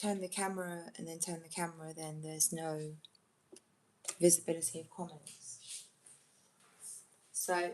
turn the camera and then turn the camera, then there's no visibility of comments. So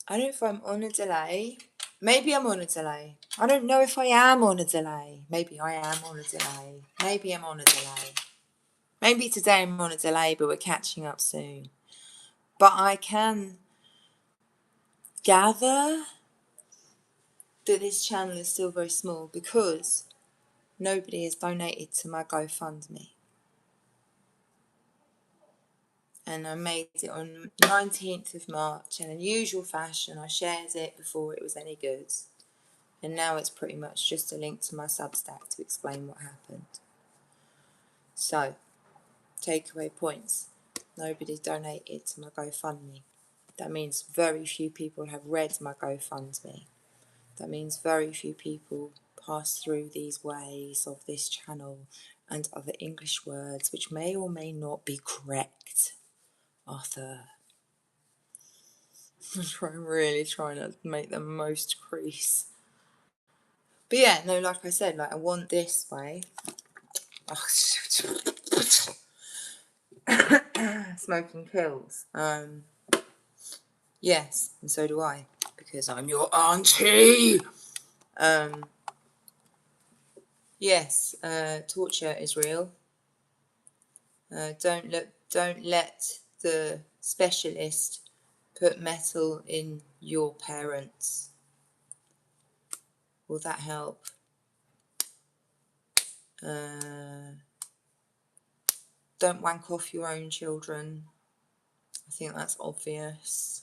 I don't know if I'm on a delay. Maybe I'm on a delay. I don't know if I am on a delay. Maybe I am on a delay. Maybe I'm on a delay. Maybe today I'm on a delay, but we're catching up soon. But I can gather that this channel is still very small because nobody has donated to my GoFundMe. And I made it on 19th of March in unusual fashion. I shared it before it was any good. And now it's pretty much just a link to my substack to explain what happened. So, takeaway points. Nobody donated to my GoFundMe. That means very few people have read my GoFundMe. That means very few people pass through these ways of this channel and other English words which may or may not be correct. Arthur. I'm really trying to make the most crease. But yeah, no, like I said, like I want this way. Smoking kills. Yes, and so do I, because I'm your auntie. Yes, torture is real. Don't let the specialist put metal in your parents. Will that help? Don't wank off your own children. I think that's obvious.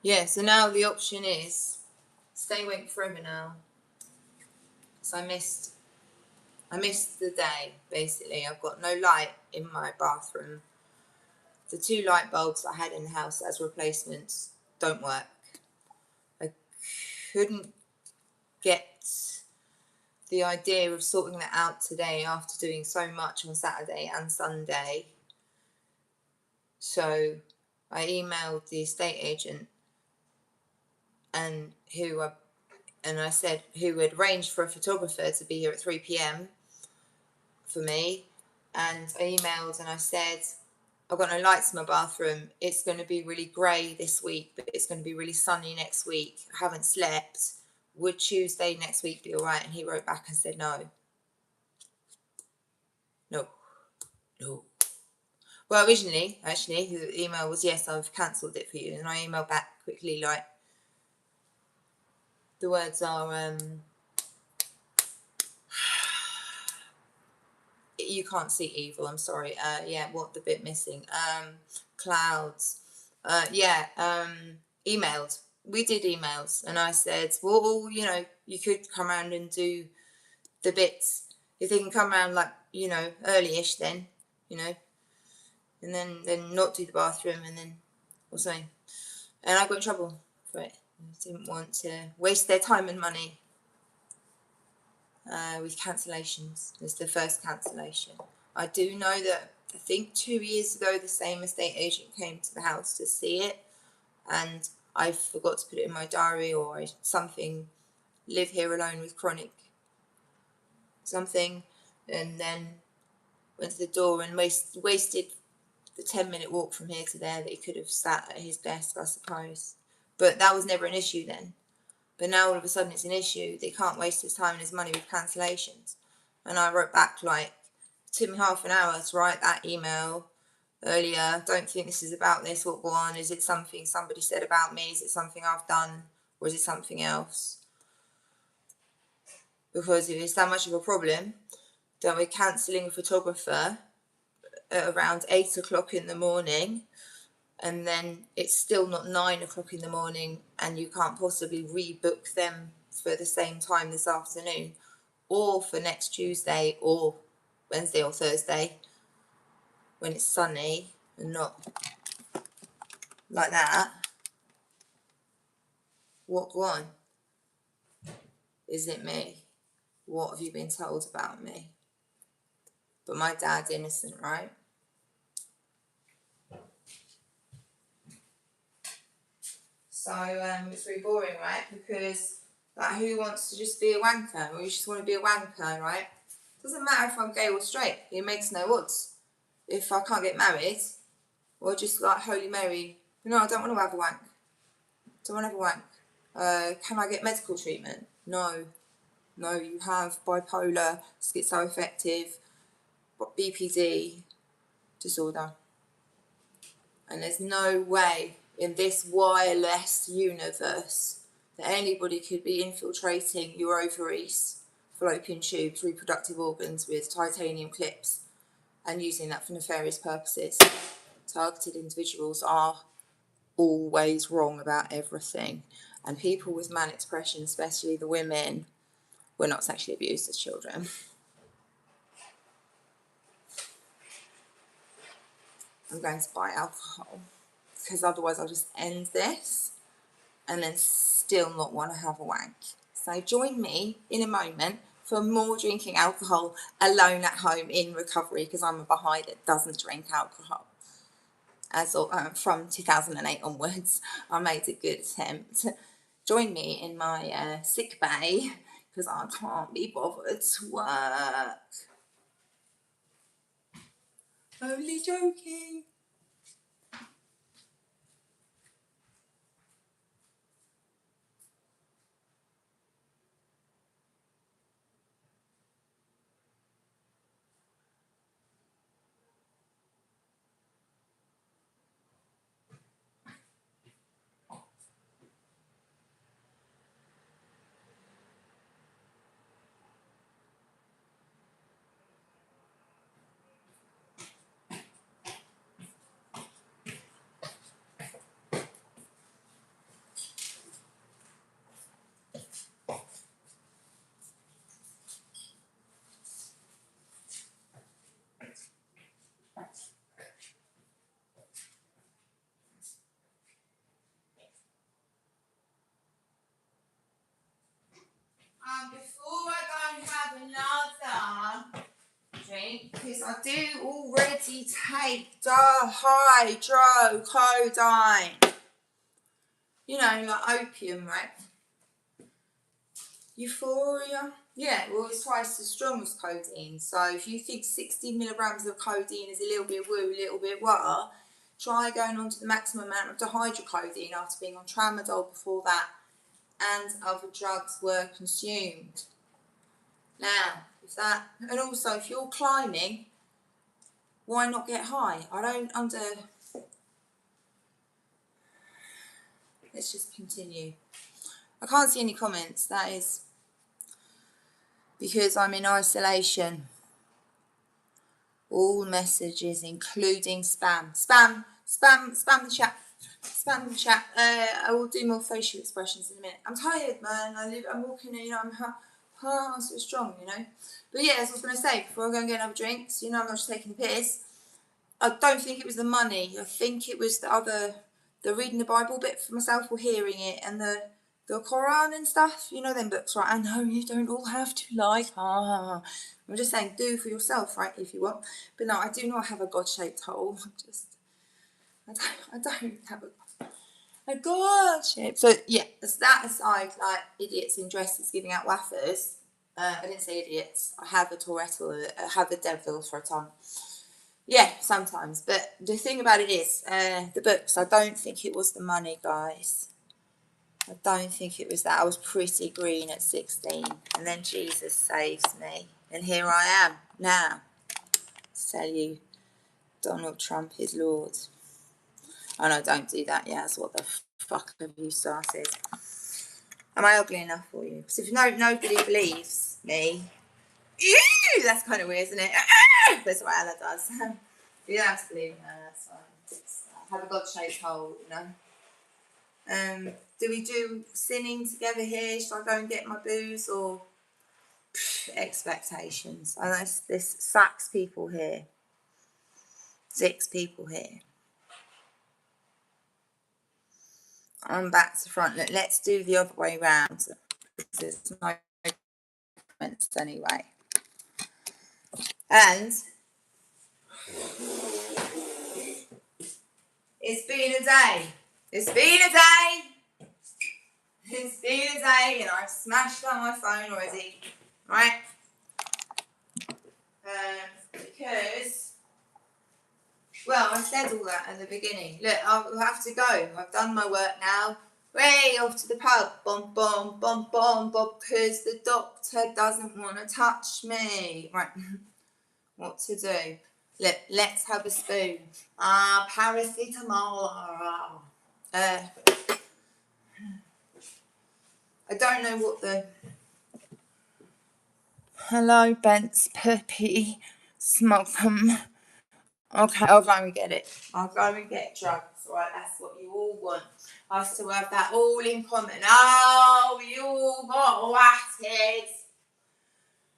Yeah, so now the option is stay awake forever now. So I missed the day, basically. I've got no light in my bathroom. The 2 light bulbs I had in the house as replacements don't work. I couldn't get the idea of sorting that out today after doing so much on Saturday and Sunday. So I emailed the estate agent and I said who had arranged for a photographer to be here at 3 p.m. for me. And I emailed and I said, I've got no lights in my bathroom. It's going to be really grey this week, but it's going to be really sunny next week. I haven't slept. Would Tuesday next week be all right? And he wrote back and said no. No. Well, originally, actually, the email was, yes, I've cancelled it for you. And I emailed back quickly, like, the words are, you can't see evil, I'm sorry. Yeah, what the bit missing? Clouds. Emailed. We did emails. And I said, well, you know, you could come around and do the bits. If they can come around, like, you know, early-ish then, you know. And then not do the bathroom and then or something. And I got in trouble for it. I didn't want to waste their time and money with cancellations. It's the first cancellation. I do know that I think 2 years ago the same estate agent came to the house to see it and I forgot to put it in my diary or something, live here alone with chronic something, and then went to the door and wasted the 10-minute walk from here to there that he could have sat at his desk, I suppose. But that was never an issue then. But now all of a sudden it's an issue. They can't waste his time and his money with cancellations. And I wrote back, like, it took me half an hour to write that email earlier. Don't think this is about this. What one? Is it something somebody said about me? Is it something I've done? Or is it something else? Because if it's that much of a problem, then we're cancelling a photographer at around 8 o'clock in the morning, and then it's still not 9 o'clock in the morning, and you can't possibly rebook them for the same time this afternoon, or for next Tuesday, or Wednesday or Thursday, when it's sunny, and not like that. What one? Is it me? What have you been told about me? But my dad's innocent, right? So it's really boring, right? Because Like, who wants to just be a wanker? Or you just want to be a wanker, right? Doesn't matter if I'm gay or straight. It makes no odds. If I can't get married, or just like Holy Mary, no, I don't want to have a wank. Don't want to have a wank. Can I get medical treatment? No. No, you have bipolar, schizoaffective, BPD disorder. And there's no way in this wireless universe that anybody could be infiltrating your ovaries, fallopian tubes, reproductive organs with titanium clips and using that for nefarious purposes. Targeted individuals are always wrong about everything. And people with manic depression, especially the women, were not sexually abused as children. I'm going to buy alcohol because otherwise I'll just end this and then still not want to have a wank. So join me in a moment for more drinking alcohol alone at home in recovery, because I'm a Baha'i that doesn't drink alcohol. As from 2008 onwards, I made a good attempt. Join me in my sick bay because I can't be bothered to work. Only joking. Before I go and have another drink, because I do already take dihydrocodeine. You know, like opium, right? Euphoria. Yeah, well, it's twice as strong as codeine. So if you think 60 milligrams of codeine is a little bit woo, a little bit wah, try going on to the maximum amount of dihydrocodeine after being on tramadol before that and other drugs were consumed. Now, if that, and also if you're climbing, why not get high? Let's just continue. I can't see any comments. That is because I'm in isolation. All messages, including spam. Spam the chat. Spam the chat. I will do more facial expressions in a minute. I'm tired, man. I'm walking, I'm so strong, But yeah, as I was going to say, before I go and get another drinks, I'm not just taking the piss. I don't think it was the money. I think it was the reading the Bible bit for myself or hearing it, and the Quran and stuff. Them books, right? I know you don't all have to like. I'm just saying, do for yourself, right, if you want. But no, I do not have a God-shaped hole. I don't have a God-shaped. So yeah, that aside, like idiots in dresses giving out wafers. I didn't say idiots. I have a Tourette or I have a devil for a tongue. Yeah, sometimes. But the thing about it is, the books, I don't think it was the money, guys. I don't think it was that. I was pretty green at 16. And then Jesus saves me. And here I am now to tell you Donald Trump is Lord. Oh no, don't do that. Yes, what the fuck have you started? Am I ugly enough for you? Because if nobody believes me, ew, that's kind of weird, isn't it? That's what Ella does. You don't have to believe me, that's fine. I have a God-shaped hole, Do we do sinning together here? Should I go and get my booze or expectations? I know there's 6 people here. 6 people here. I'm back to front. Look, let's do the other way round. There's no comments anyway. And it's been a day. It's been a day. It's been a day and I've smashed on my phone already, right? Because, well, I said all that at the beginning. Look, I'll have to go. I've done my work now. Way off to the pub, bum, bum, bum, bum, bum, because the doctor doesn't want to touch me. Right, what to do? Look, let's have a spoon. Paracetamol. I don't know what the... Hello, Bent's puppy. Smoke 'em. Okay, I'll go and get it. I'll go and get drugs. Right, that's what you all want. Us to have that all in common. Oh, you all got wasted.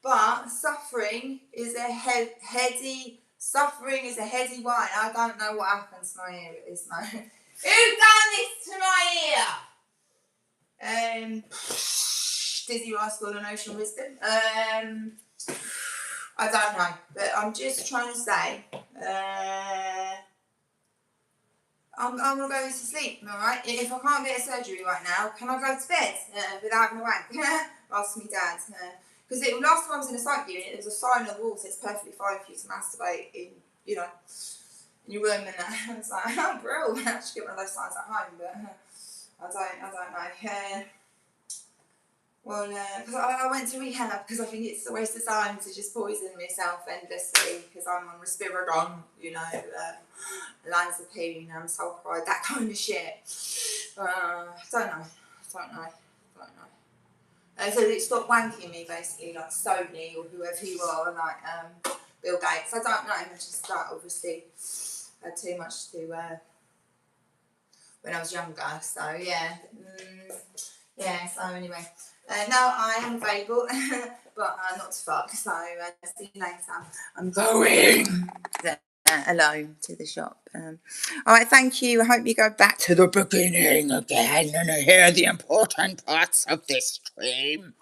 But suffering is a heady. Suffering is a heady wine. I don't know what happened to my ear at this moment. Who done this to my ear? Dizzy Rascal and Ocean Wisdom. I don't know, but I'm just trying to say, I'm gonna go to sleep, alright? If I can't get a surgery right now, can I go to bed without having a wank? Ask me dad. Because last time I was in a psych unit, there was a sign on the wall that says perfectly fine for you to masturbate in, in your room and that. I was like, oh, bro, I should get one of those signs at home, but I don't know. Well, because I went to rehab because I think it's a waste of time to just poison myself endlessly because I'm on risperidone, Lanzapine, sulfuride, that kind of shit. Don't know. So it stopped wanking me basically, like Sony or whoever you are, like Bill Gates. I don't know. I just obviously had too much to when I was younger. So yeah, So anyway. No, I am available, but not to fuck, so see you later. I'm going alone to the shop. Alright, thank you. I hope you go back to the beginning again and hear the important parts of this stream.